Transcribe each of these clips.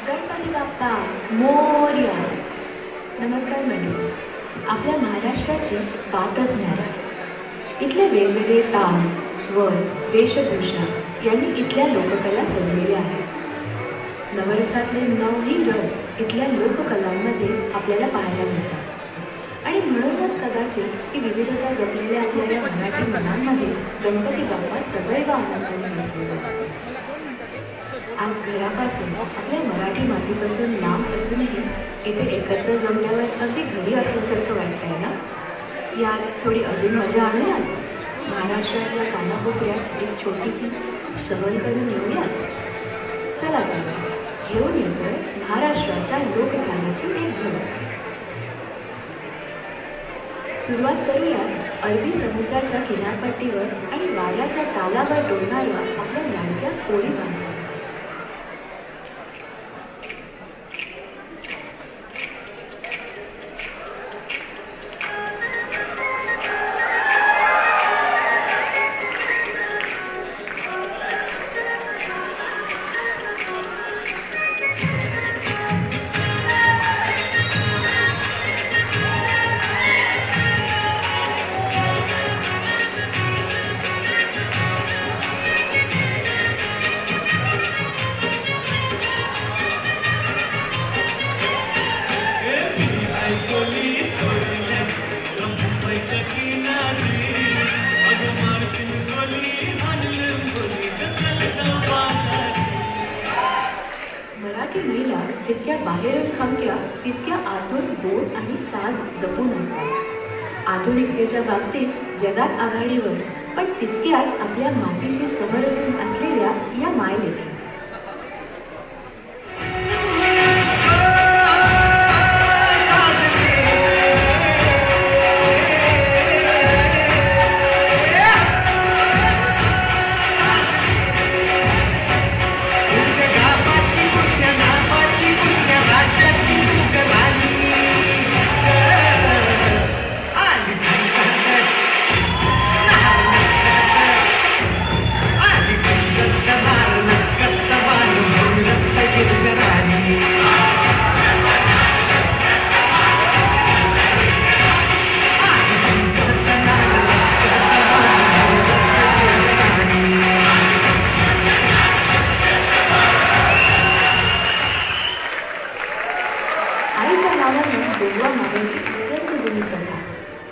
गणपती बाप्पा मोरया. नमस्कार मंडळी. आपल्या महाराष्ट्राची बातच न्यारी. इथले वेगवेगळे ताल, स्वर, वेशभूषा यांनी इथल्या लोककला सजलेल्या आहेत. नवरसातले नवही रस इथल्या लोककलांमध्ये आपल्याला पाहायला मिळतात. आणि म्हणूनच कदाचित ही विविधता जपलेल्या आपल्या या मराठी मनांमध्ये गणपती बाप्पा सदैव आनंदाने बसलेला असतो. आज घरापासून आपल्या मराठी मातीपासून लांब असूनही इथे एकत्र जमल्यावर अगदी घरी असल्यासारखं वाटतंय ना. यात थोडी अजून मजा आणूयात. महाराष्ट्रातल्या कानाकोपऱ्यात एक छोटीशी सहल करून येऊयात. चला तर घेऊन येतोय महाराष्ट्राच्या लोकधारणेची एक झलक. सुरुवात करूयात अरबी समुद्राच्या किनारपट्टीवर आणि वाऱ्याच्या तालावर डोलणाऱ्या आपल्या लाडक्या कोळी बांधवांपासून. मराठी महिला जितक्या बाहेरून खमक्या तितक्या आतून गोड आणि साज जपून असतात. आधुनिकतेच्या बाबतीत जगात आघाडीवर, पण तितक्याच आपल्या मातीशी समरसून असलेल्या या मायलेकी.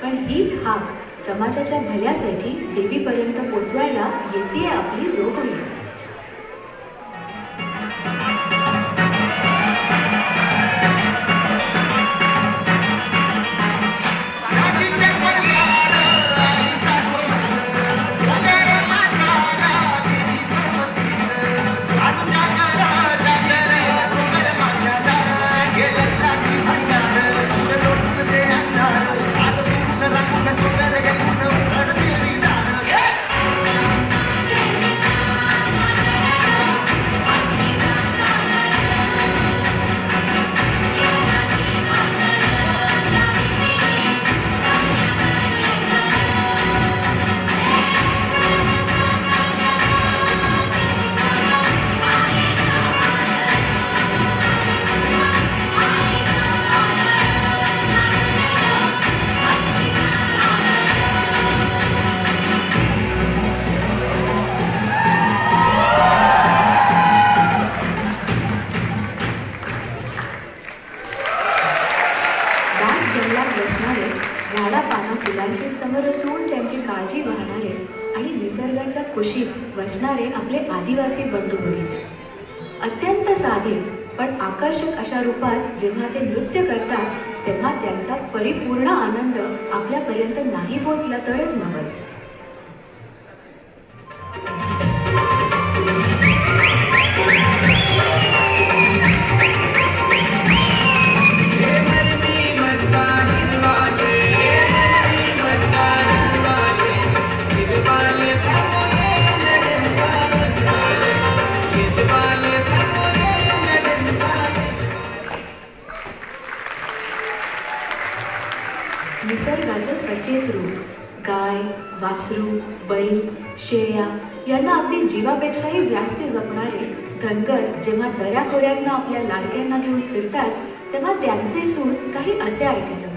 पण हीच हाक समाजाच्या भल्यासाठी देवीपर्यंत पोचवायला येते आपली जोगवी. झाडा पाना फुलांशी समरसून त्यांची काळजी वाहणारे आणि निसर्गाच्या कुशीत वसणारे आपले आदिवासी बंधू भगिनी अत्यंत साधे पण आकर्षक अशा रूपात जेव्हा ते नृत्य करतात तेव्हा त्यांचा परिपूर्ण आनंद आपल्यापर्यंत नाही पोहोचला तरच नवल. निसर्गाचं सचेत रूप गाय, वासरू, बैल, शेळ्या यांना अगदी जीवापेक्षाही जास्त जपणारे धनगर जेव्हा दऱ्याखोऱ्यांना आपल्या लाडक्यांना घेऊन फिरतात तेव्हा त्यांचे सूर काही असे ऐकायला मिळतात.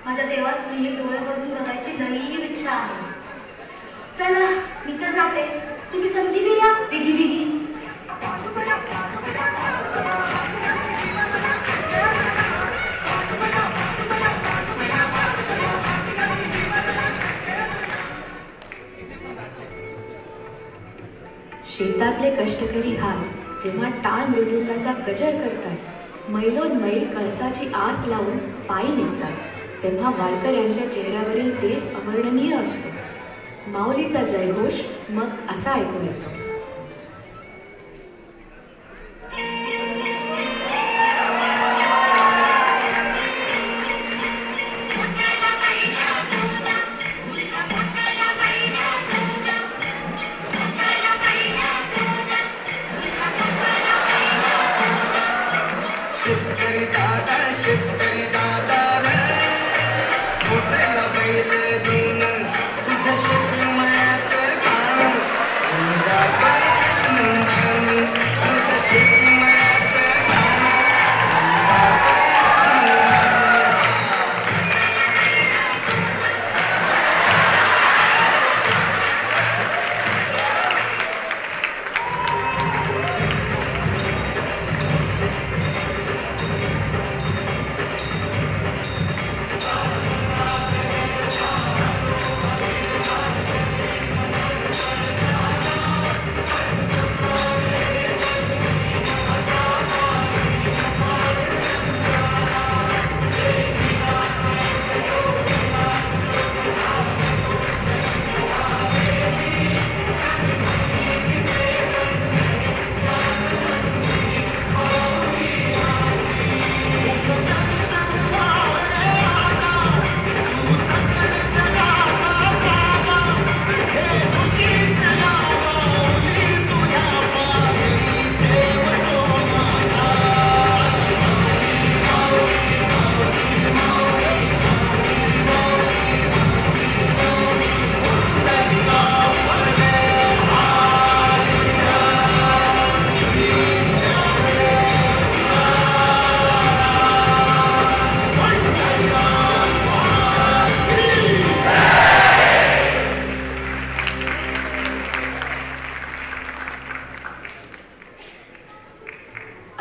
माझ्या देवास डोळे बघून बघायची लई इच्छा आहे. चला मी तर जाते, तुम्ही समधी बी या बिगी बिगी. शेतातले कष्टकरी हात जेव्हा टाळ मृदुंगाचा गजर करतात, मैलोन मैल कळसाची आस लावून पायी निघतात, तेव्हा वारकऱ्यांच्या चेहऱ्यावरील तेज अवर्णनीय असते. माऊलीचा जयघोष मग असा ऐकू येतो.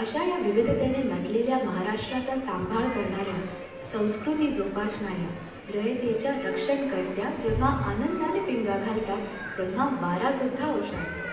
अशा या विविधतेने नटलेल्या महाराष्ट्राचा सांभाळ करणाऱ्या, संस्कृती जोपासणाऱ्या, रयतेच्या रक्षण करत्या जेव्हा आनंदाने पिंगा घालतात तेव्हा वारा सुद्धा ओशाळतो.